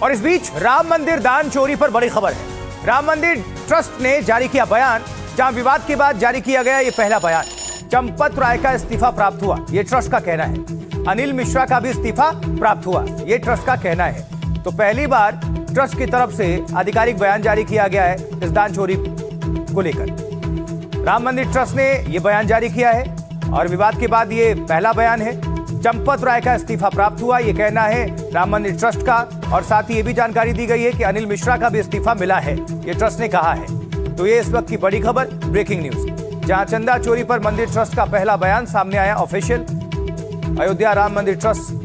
और इस बीच राम मंदिर दान चोरी पर बड़ी खबर है। राम मंदिर ट्रस्ट ने जारी किया बयान, जहां विवाद के बाद जारी किया गया ये पहला बयान। चंपत राय का इस्तीफा प्राप्त हुआ, ये ट्रस्ट का कहना है। अनिल मिश्रा का भी इस्तीफा प्राप्त हुआ, ये ट्रस्ट का कहना है। तो पहली बार ट्रस्ट की तरफ से आधिकारिक बयान जारी किया गया है इस दान चोरी को लेकर। राम मंदिर ट्रस्ट ने यह बयान जारी किया है और विवाद के बाद ये पहला बयान है। चंपत राय का इस्तीफा प्राप्त हुआ, ये कहना है राम मंदिर ट्रस्ट का। और साथ ही ये भी जानकारी दी गई है कि अनिल मिश्रा का भी इस्तीफा मिला है, ये ट्रस्ट ने कहा है। तो ये इस वक्त की बड़ी खबर, ब्रेकिंग न्यूज, जहां चंदा चोरी पर मंदिर ट्रस्ट का पहला बयान सामने आया। ऑफिशियल अयोध्या राम मंदिर ट्रस्ट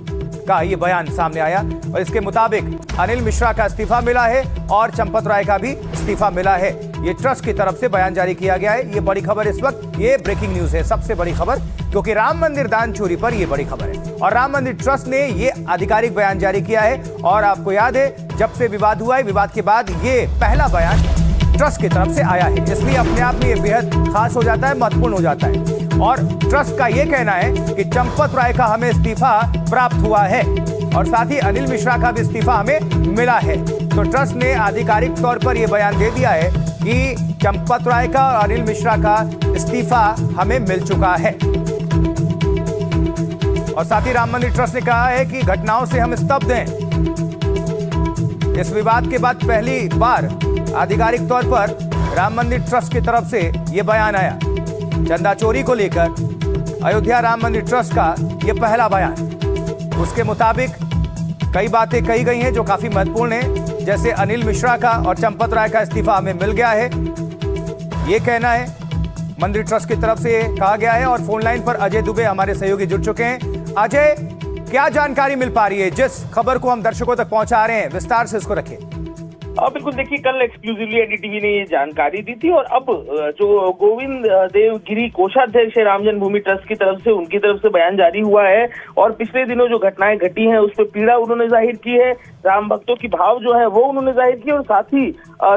का ये बयान सामने आया और इसके मुताबिक अनिल मिश्रा का इस्तीफा मिला है और चंपत राय का भी इस्तीफा मिला है। ये ट्रस्ट की तरफ से बयान जारी किया गया है। ये बड़ी खबर इस वक्त, ये ब्रेकिंग न्यूज है, सबसे बड़ी खबर, क्योंकि राम मंदिर दान चोरी पर यह बड़ी खबर है और राम मंदिर ट्रस्ट ने ये आधिकारिक बयान जारी किया है। और आपको याद है, जब से विवाद हुआ है, विवाद के बाद ये पहला बयान ट्रस्ट की तरफ से आया है, इसलिए अपने आप में ये बेहद खास हो जाता है, महत्वपूर्ण हो जाता है। और ट्रस्ट का ये कहना है कि चंपत राय का हमें इस्तीफा प्राप्त हुआ है और साथ ही अनिल मिश्रा का भी इस्तीफा हमें मिला है। तो ट्रस्ट ने आधिकारिक तौर पर यह बयान दे दिया है कि चंपत राय का और अनिल मिश्रा का इस्तीफा हमें मिल चुका है। और साथ ही राम मंदिर ट्रस्ट ने कहा है कि घटनाओं से हम स्तब्ध हैं। इस विवाद के बाद पहली बार आधिकारिक तौर पर राम मंदिर ट्रस्ट की तरफ से यह बयान आया। चंदा चोरी को लेकर अयोध्या राम मंदिर ट्रस्ट का यह पहला बयान। उसके मुताबिक कई बातें कही गई हैं जो काफी महत्वपूर्ण हैं, जैसे अनिल मिश्रा का और चंपत राय का इस्तीफा हमें मिल गया है, ये कहना है मंदिर ट्रस्ट की तरफ से कहा गया है। और फोन लाइन पर अजय दुबे हमारे सहयोगी जुड़ चुके हैं। अजय, क्या जानकारी मिल पा रही है? जिस खबर को हम दर्शकों तक पहुंचा रहे हैं, विस्तार से इसको रखें। बिल्कुल, देखिए, कल एक्सक्लूसिवली एनडीटीवी ने ये जानकारी दी थी और अब जो गोविंद देव गिरी कोषाध्यक्ष है राम जन्मभूमि ट्रस्ट की तरफ से, उनकी तरफ से बयान जारी हुआ है और पिछले दिनों जो घटनाएं घटी हैं उस पर पीड़ा उन्होंने जाहिर की है, राम भक्तों की भाव जो है वो उन्होंने जाहिर की। और साथ ही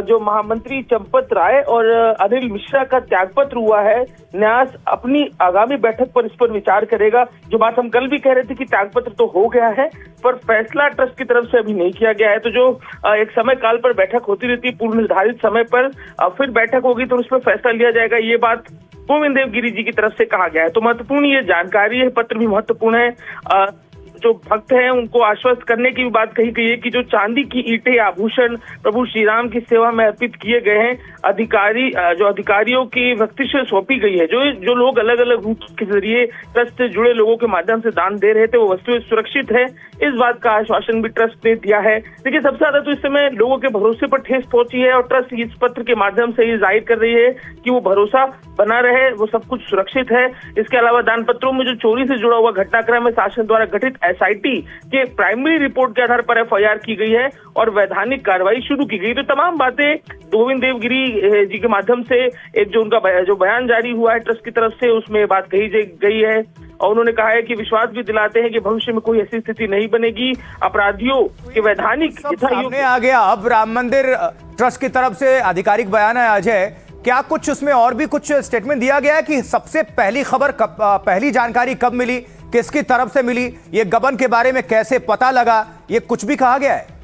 जो महामंत्री चंपत राय और अनिल मिश्रा का त्यागपत्र हुआ है, न्यास अपनी आगामी बैठक पर इस पर विचार करेगा। जो बात हम कल भी कह रहे थे कि त्यागपत्र तो हो गया है पर फैसला ट्रस्ट की तरफ से अभी नहीं किया गया है। तो जो एक समय काल पर बैठक होती रहती है, पूर्व निर्धारित समय पर फिर बैठक होगी तो उस पर फैसला लिया जाएगा, ये बात गोविंद देव गिरी जी की तरफ से कहा गया है। तो महत्वपूर्ण ये जानकारी है, पत्र भी महत्वपूर्ण है। जो भक्त हैं उनको आश्वस्त करने की भी बात कही गई है कि जो चांदी की ईंटें आभूषण प्रभु श्री राम की सेवा में अर्पित किए गए हैं, अधिकारियों की व्यक्ति से सौंपी गई है, जो लोग अलग अलग रूप के जरिए ट्रस्ट से जुड़े लोगों के माध्यम से दान दे रहे थे, वो वस्तुएं सुरक्षित है, इस बात का आश्वासन भी ट्रस्ट ने दिया है। देखिए, सबसे ज्यादा तो इस समय लोगों के भरोसे पर ठेस पहुंची है और ट्रस्ट इस पत्र के माध्यम से ये जाहिर कर रही है कि वो भरोसा बना रहे, वो सब कुछ सुरक्षित है। इसके अलावा दान पत्रों में जो चोरी से जुड़ा हुआ घटनाक्रम है, शासन द्वारा गठित एसआईटी के प्राइमरी रिपोर्ट के आधार पर एफआईआर की गई है और वैधानिक कार्रवाई शुरू की गई। तो तमाम बातें गोविंद देव गिरी जी के माध्यम से एक जो उनका जो बयान जारी हुआ है ट्रस्ट की तरफ से, उसमें बात कही गई है और उन्होंने कहा है कि विश्वास भी दिलाते हैं कि भविष्य में कोई ऐसी स्थिति नहीं बनेगी। अपराधियों के वैधानिक सामने आ गया। अब राम मंदिर ट्रस्ट की तरफ से आधिकारिक बयान है। अजय, क्या कुछ उसमें और भी कुछ स्टेटमेंट दिया गया है कि सबसे पहली खबर कब, पहली जानकारी कब मिली, किसकी तरफ से मिली, ये गबन के बारे में कैसे पता लगा, ये कुछ भी कहा गया है?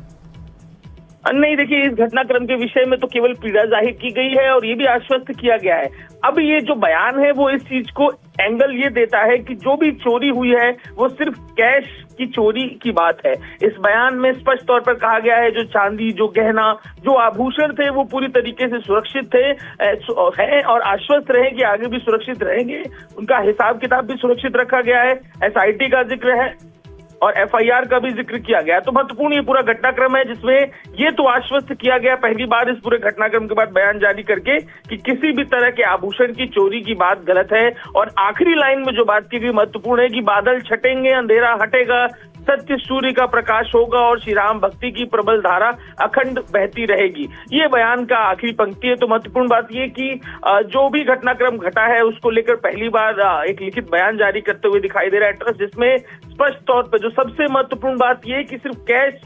नहीं, देखिए, इस घटनाक्रम के विषय में तो केवल पीड़ा जाहिर की गई है और ये भी आश्वस्त किया गया है। अब ये जो बयान है वो इस चीज को एंगल ये देता है कि जो भी चोरी हुई है वो सिर्फ कैश की चोरी की बात है। इस बयान में स्पष्ट तौर पर कहा गया है जो चांदी, जो गहना, जो आभूषण थे वो पूरी तरीके से सुरक्षित थे हैं और आश्वस्त रहे कि आगे भी सुरक्षित रहेंगे। उनका हिसाब किताब भी सुरक्षित रखा गया है, एसआईटी का जिक्र है और एफआईआर का भी जिक्र किया गया। तो महत्वपूर्ण ये पूरा घटनाक्रम है जिसमें ये तो आश्वस्त किया गया पहली बार इस पूरे घटनाक्रम के बाद बयान जारी करके कि किसी भी तरह के आभूषण की चोरी की बात गलत है। और आखिरी लाइन में जो बात की गई महत्वपूर्ण है कि बादल छटेंगे, अंधेरा हटेगा, सत्य सूर्य का प्रकाश होगा और श्री राम भक्ति की प्रबल धारा अखंड बहती रहेगी। ये बयान का आखिरी पंक्ति है। तो महत्वपूर्ण बात ये कि जो भी घटनाक्रम घटा है उसको लेकर पहली बार एक लिखित बयान जारी करते हुए दिखाई दे रहा है ट्रस्ट, जिसमें स्पष्ट तौर पर जो सबसे महत्वपूर्ण बात ये कि सिर्फ कैश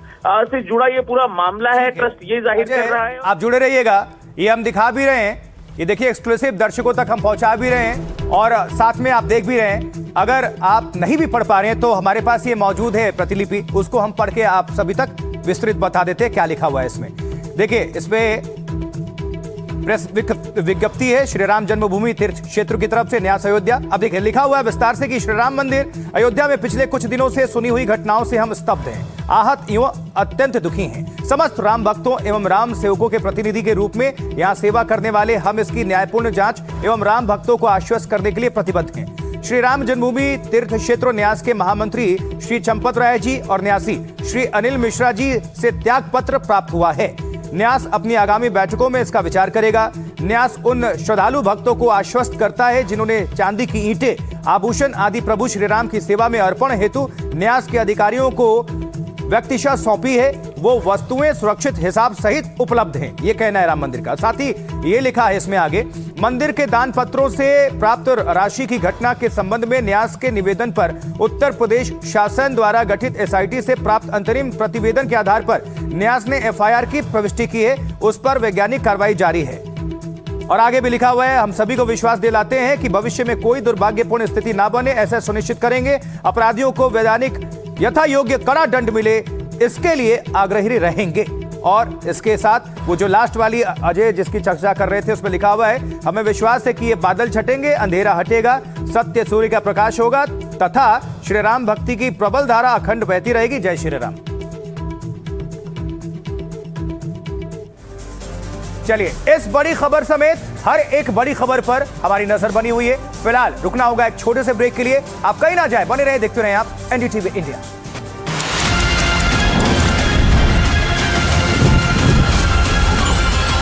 से जुड़ा ये पूरा मामला है। ट्रस्ट ये जाहिर कर रहा है। आप जुड़े रहिएगा, ये हम दिखा भी रहे हैं, ये देखिए एक्सक्लूसिव दर्शकों तक हम पहुंचा भी रहे हैं और साथ में आप देख भी रहे हैं। अगर आप नहीं भी पढ़ पा रहे हैं तो हमारे पास ये मौजूद है प्रतिलिपि, उसको हम पढ़ के आप सभी तक विस्तृत बता देते हैं क्या लिखा हुआ है इसमें। देखिए, इसमें प्रेस विज्ञप्ति है श्री राम जन्मभूमि तीर्थ क्षेत्र की तरफ से न्यास अयोध्या। अब देखिए, लिखा हुआ है विस्तार से कि श्री राम मंदिर अयोध्या में पिछले कुछ दिनों से सुनी हुई घटनाओं से हम स्तब्ध हैं, आहत एवं अत्यंत दुखी हैं। समस्त राम भक्तों एवं राम सेवकों के प्रतिनिधि के रूप में यहाँ सेवा करने वाले हम इसकी न्यायपूर्ण जांच एवं राम भक्तों को आश्वस्त करने के लिए प्रतिबद्ध हैं। श्री राम जन्मभूमि तीर्थ क्षेत्र न्यास के महामंत्री श्री चंपत राय जी और न्यासी श्री अनिल मिश्रा जी से त्याग पत्र प्राप्त हुआ है। न्यास अपनी आगामी बैठकों में इसका विचार करेगा। न्यास उन श्रद्धालु भक्तों को आश्वस्त करता है जिन्होंने चांदी की ईंटें, आभूषण आदि प्रभु श्री राम की सेवा में अर्पण हेतु न्यास के अधिकारियों को व्यक्तिशः सौंपी है, वो वस्तुएं सुरक्षित हिसाब सहित उपलब्ध हैं, ये कहना है राम मंदिर का। साथ ही ये लिखा है इसमें आगे, मंदिर के दान पत्रों से प्राप्त राशि की घटना के संबंध में न्यास के निवेदन पर उत्तर प्रदेश शासन द्वारा गठित एसआईटी से प्राप्त अंतरिम प्रतिवेदन के आधार पर न्यास ने एफआईआर की प्रविष्टि की है, उस पर वैज्ञानिक कार्रवाई जारी है। और आगे भी लिखा हुआ है, हम सभी को विश्वास दिलाते हैं कि भविष्य में कोई दुर्भाग्यपूर्ण स्थिति ना बने, ऐसा सुनिश्चित करेंगे। अपराधियों को वैधानिक यथा योग्य कड़ा दंड मिले, इसके लिए आग्रही रहेंगे। और इसके साथ वो जो लास्ट वाली अजय जिसकी चर्चा कर रहे थे उसमें लिखा हुआ है, हमें विश्वास है कि ये बादल छटेंगे, अंधेरा हटेगा, सत्य सूर्य का प्रकाश होगा तथा श्री राम भक्ति की प्रबल धारा अखंड बहती रहेगी। जय श्री राम। चलिए, इस बड़ी खबर समेत हर एक बड़ी खबर पर हमारी नजर बनी हुई है। फिलहाल रुकना होगा एक छोटे से ब्रेक के लिए। आप कहीं ना जाए, बने रहे, देखते रहे आप एनडीटीवी इंडिया।